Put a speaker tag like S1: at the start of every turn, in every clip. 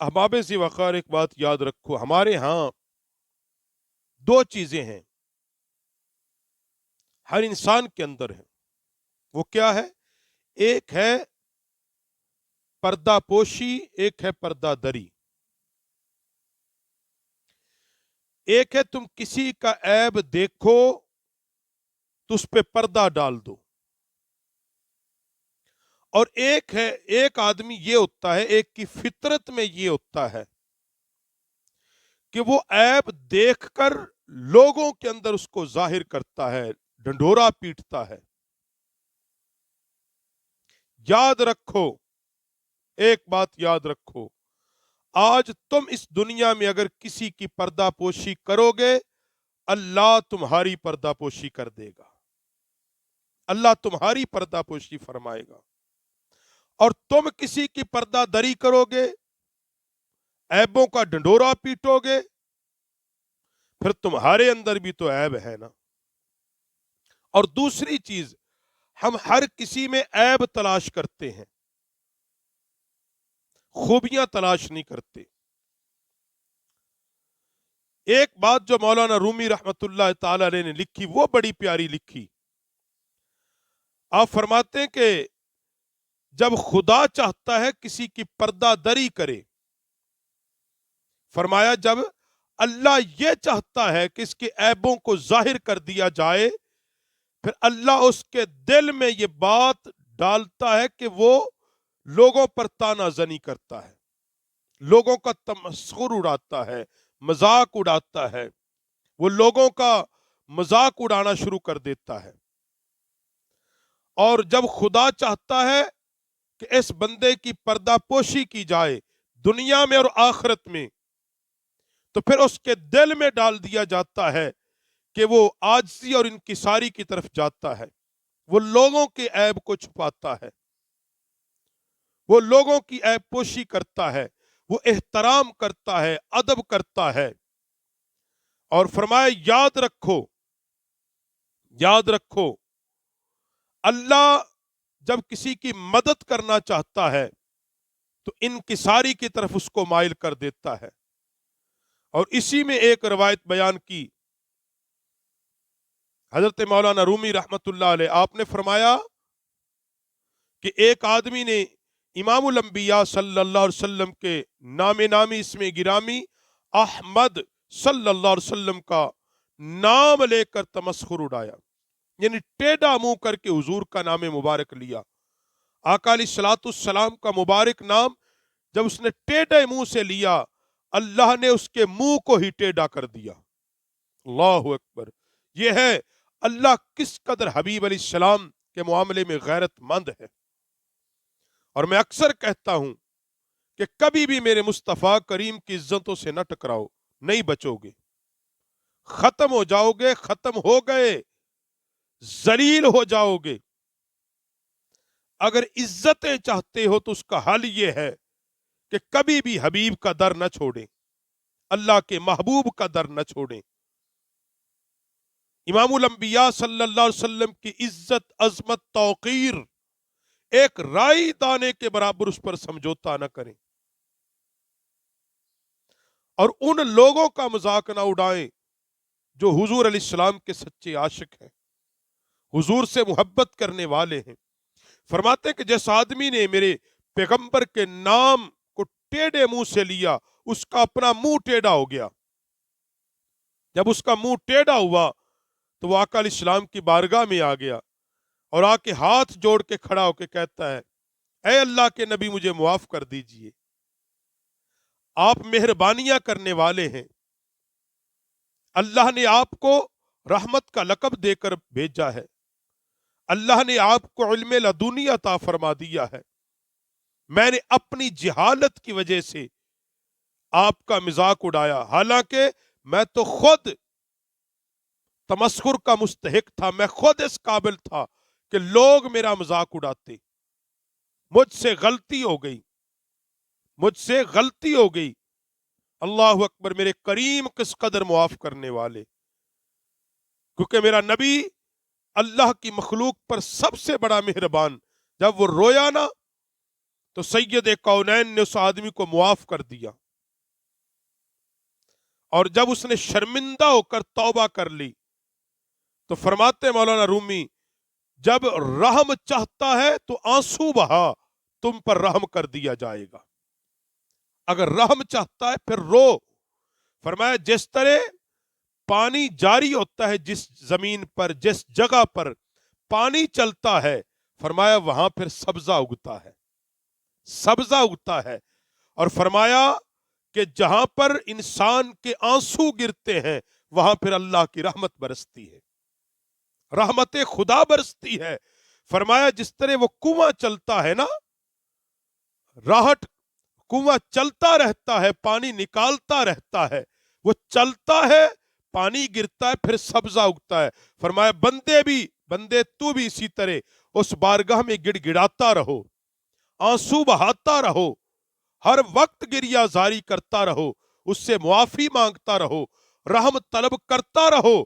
S1: احباب سی وقار ایک بات یاد رکھو، ہمارے ہاں دو چیزیں ہیں ہر انسان کے اندر ہیں. وہ کیا ہے؟ ایک ہے پردہ پوشی، ایک ہے پردہ دری. ایک ہے تم کسی کا عیب دیکھو تو اس پہ پردہ ڈال دو، اور ایک ہے ایک آدمی یہ ہوتا ہے، ایک کی فطرت میں یہ ہوتا ہے کہ وہ عیب دیکھ کر لوگوں کے اندر اس کو ظاہر کرتا ہے، ڈنڈورا پیٹتا ہے. یاد رکھو، ایک بات یاد رکھو، آج تم اس دنیا میں اگر کسی کی پردہ پوشی کرو گے، اللہ تمہاری پردہ پوشی کر دے گا، اللہ تمہاری پردہ پوشی فرمائے گا. اور تم کسی کی پردہ دری کرو گے، عیبوں کا ڈنڈورا پیٹو گے، پھر تمہارے اندر بھی تو عیب ہے نا. اور دوسری چیز، ہم ہر کسی میں عیب تلاش کرتے ہیں، خوبیاں تلاش نہیں کرتے. ایک بات جو مولانا رومی رحمت اللہ تعالی علیہ نے لکھی، وہ بڑی پیاری لکھی. آپ فرماتے ہیں کہ جب خدا چاہتا ہے کسی کی پردہ دری کرے، فرمایا جب اللہ یہ چاہتا ہے کہ اس کے عیبوں کو ظاہر کر دیا جائے، پھر اللہ اس کے دل میں یہ بات ڈالتا ہے کہ وہ لوگوں پر تانا زنی کرتا ہے، لوگوں کا تمسخر اڑاتا ہے، مذاق اڑاتا ہے، وہ لوگوں کا مذاق اڑانا شروع کر دیتا ہے. اور جب خدا چاہتا ہے کہ اس بندے کی پردہ پوشی کی جائے دنیا میں اور آخرت میں، تو پھر اس کے دل میں ڈال دیا جاتا ہے کہ وہ عاجزی اور انکساری کی طرف جاتا ہے، وہ لوگوں کے عیب کو چھپاتا ہے، وہ لوگوں کی عیب پوشی کرتا ہے، وہ احترام کرتا ہے، ادب کرتا ہے. اور فرمایا یاد رکھو، یاد رکھو، اللہ جب کسی کی مدد کرنا چاہتا ہے تو انکساری کی طرف اس کو مائل کر دیتا ہے. اور اسی میں ایک روایت بیان کی حضرت مولانا رومی رحمت اللہ علیہ، آپ نے فرمایا کہ ایک آدمی نے امام الانبیاء صلی اللہ علیہ وسلم کے نام نامی اسم گرامی احمد صلی اللہ علیہ وسلم کا نام لے کر تمسخر اڑایا، یعنی ٹیڑھا منہ کر کے حضور کا نام مبارک لیا. آقا علیہ الصلوۃ والسلام کا مبارک نام جب اس نے ٹیڑھے منہ سے لیا، اللہ نے اس کے منہ کو ہی ٹیڑھا کر دیا. اللہ اکبر. یہ ہے اللہ کس قدر حبیب علیہ السلام کے معاملے میں غیرت مند ہے. اور میں اکثر کہتا ہوں کہ کبھی بھی میرے مصطفیٰ کریم کی عزتوں سے نہ ٹکراؤ، نہیں بچو گے، ختم ہو جاؤ گے، ختم ہو گئے، ذلیل ہو جاؤ گے. اگر عزتیں چاہتے ہو تو اس کا حل یہ ہے کہ کبھی بھی حبیب کا در نہ چھوڑیں، اللہ کے محبوب کا در نہ چھوڑیں. امام الانبیاء صلی اللہ علیہ وسلم کی عزت، عظمت، توقیر ایک رائی دانے کے برابر اس پر سمجھوتا نہ کریں، اور ان لوگوں کا مذاق نہ اڑائیں جو حضور علیہ السلام کے سچے عاشق ہیں، حضور سے محبت کرنے والے ہیں. فرماتے ہیں کہ جس آدمی نے میرے پیغمبر کے نام کو ٹیڑھے منہ سے لیا، اس کا اپنا منہ ٹیڑھا ہو گیا. جب اس کا منہ ٹیڑھا ہوا تو وہ آقا علیہ السلام کی بارگاہ میں آ گیا اور آ کے ہاتھ جوڑ کے کھڑا ہو کے کہتا ہے، اے اللہ کے نبی مجھے معاف کر دیجئے، آپ مہربانیاں کرنے والے ہیں، اللہ نے آپ کو رحمت کا لقب دے کر بھیجا ہے، اللہ نے آپ کو علم لدنی عطا فرما دیا ہے، میں نے اپنی جہالت کی وجہ سے آپ کا مذاق اڑایا، حالانکہ میں تو خود تمسخر کا مستحق تھا، میں خود اس قابل تھا کہ لوگ میرا مذاق اڑاتے. مجھ سے غلطی ہو گئی، مجھ سے غلطی ہو گئی. اللہ اکبر. میرے کریم کس قدر معاف کرنے والے، کیونکہ میرا نبی اللہ کی مخلوق پر سب سے بڑا مہربان. جب وہ رویا نا تو سید کونین نے اس آدمی کو معاف کر دیا، اور جب اس نے شرمندہ ہو کر توبہ کر لی تو فرماتے مولانا رومی، جب رحم چاہتا ہے تو آنسو بہا، تم پر رحم کر دیا جائے گا۔ اگر رحم چاہتا ہے پھر رو۔ فرمایا جس طرح پانی جاری ہوتا ہے جس زمین پر، جس جگہ پر پانی چلتا ہے، فرمایا وہاں پھر سبزہ اگتا ہے، سبزہ اگتا ہے۔ اور فرمایا کہ جہاں پر انسان کے آنسو گرتے ہیں وہاں پھر اللہ کی رحمت برستی ہے، رحمت خدا برستی ہے۔ فرمایا جس طرح وہ کنواں چلتا ہے نا، راہٹ، کنواں چلتا رہتا ہے، پانی نکالتا رہتا ہے، وہ چلتا ہے، پانی گرتا ہے، پھر سبزہ اگتا ہے۔ فرمایا بندے تو بھی اسی طرح اس بارگاہ میں گڑ گڑاتا رہو، آنسو بہاتا رہو، ہر وقت گریہ زاری کرتا رہو، اس سے معافی مانگتا رہو، رحم طلب کرتا رہو۔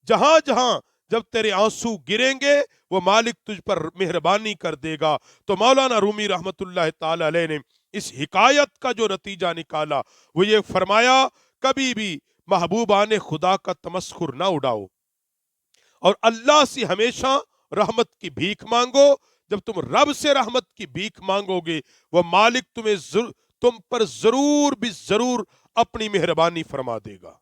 S1: جہاں جہاں جب تیرے آنسو گریں گے وہ مالک تجھ پر مہربانی کر دے گا۔ تو مولانا رومی رحمت اللہ تعالی علیہ نے اس حکایت کا جو نتیجہ نکالا وہ یہ فرمایا، کبھی بھی محبوبان خدا کا تمسخر نہ اڑاؤ، اور اللہ سے ہمیشہ رحمت کی بھیک مانگو۔ جب تم رب سے رحمت کی بھیک مانگو گے وہ مالک تم پر ضرور بھی ضرور اپنی مہربانی فرما دے گا۔